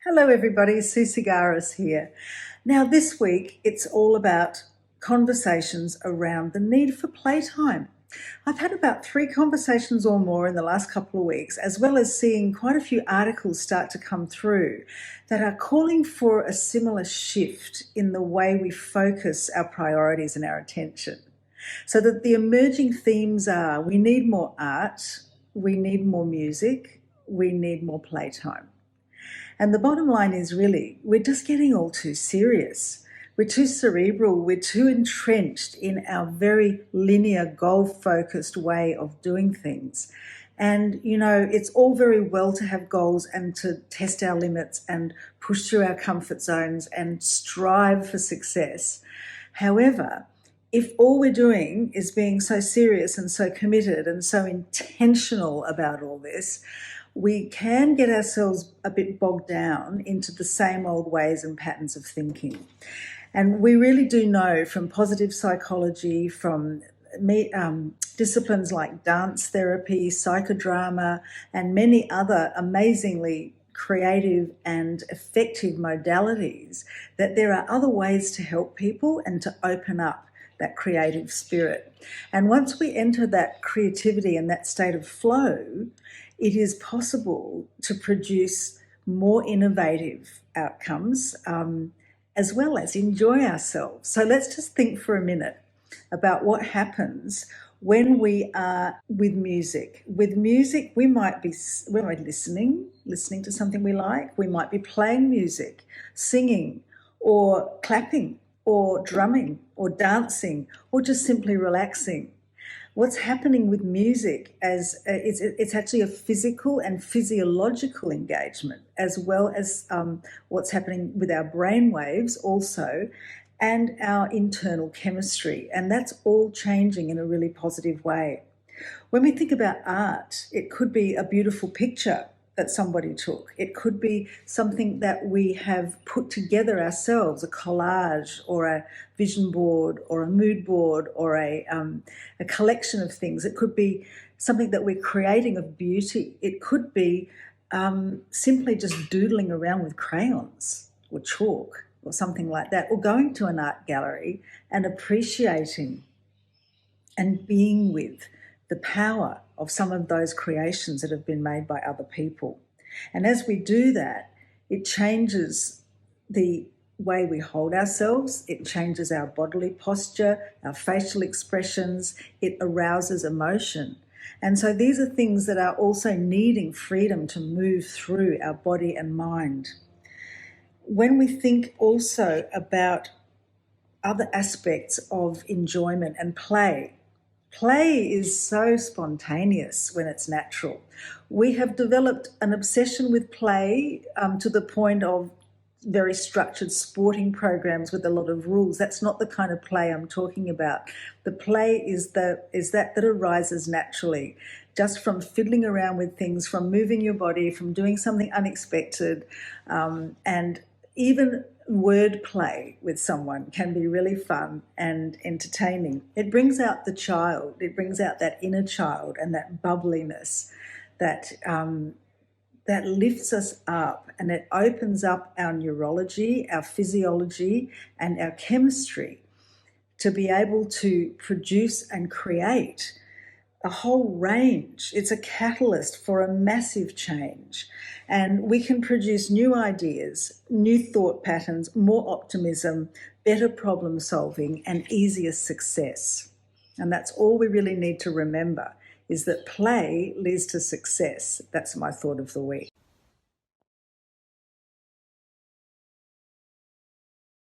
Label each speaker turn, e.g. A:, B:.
A: Hello everybody, Susie Garis here. Now this week it's all about conversations around the need for playtime. I've had about 3 conversations or more in the last couple of weeks, as well as seeing quite a few articles start to come through that are calling for a similar shift in the way we focus our priorities and our attention. So that the emerging themes are we need more art, we need more music, we need more playtime. And the bottom line is really, we're just getting all too serious. We're too cerebral. We're too entrenched in our very linear, goal-focused way of doing things. And, it's all very well to have goals and to test our limits and push through our comfort zones and strive for success. However, if all we're doing is being so serious and so committed and so intentional about all this, we can get ourselves a bit bogged down into the same old ways and patterns of thinking. And we really do know from positive psychology, from disciplines like dance therapy, psychodrama, and many other amazingly creative and effective modalities, that there are other ways to help people and to open up that creative spirit. And once we enter that creativity and that state of flow, it is possible to produce more innovative outcomes as well as enjoy ourselves. So let's just think for a minute about what happens when we are with music. With music, we might be listening to something we like. We might be playing music, singing, or clapping, or drumming, or dancing, or just simply relaxing. What's happening with music as it's actually a physical and physiological engagement, as well as what's happening with our brain waves also, and our internal chemistry. And that's all changing in a really positive way. When we think about art, it could be a beautiful picture that somebody took. It could be something that we have put together ourselves, a collage or a vision board or a mood board or a collection of things. It could be something that we're creating of beauty. It could be simply just doodling around with crayons or chalk or something like that, or going to an art gallery and appreciating and being with the power of some of those creations that have been made by other people. And as we do that, it changes the way we hold ourselves, it changes our bodily posture, our facial expressions, it arouses emotion. And so these are things that are also needing freedom to move through our body and mind. When we think also about other aspects of enjoyment and play, play is so spontaneous when it's natural. We have developed an obsession with play to the point of very structured sporting programs with a lot of rules. That's not the kind of play I'm talking about. The play is that arises naturally, just from fiddling around with things, from moving your body, from doing something unexpected, and even word play with someone can be really fun and entertaining. It brings out the child, it brings out that inner child and that bubbliness that lifts us up, and it opens up our neurology, our physiology, and our chemistry to be able to produce and create a whole range. It's a catalyst for a massive change. And we can produce new ideas, new thought patterns, more optimism, better problem solving, and easier success. And that's all we really need to remember, is that play leads to success. That's my thought of the week.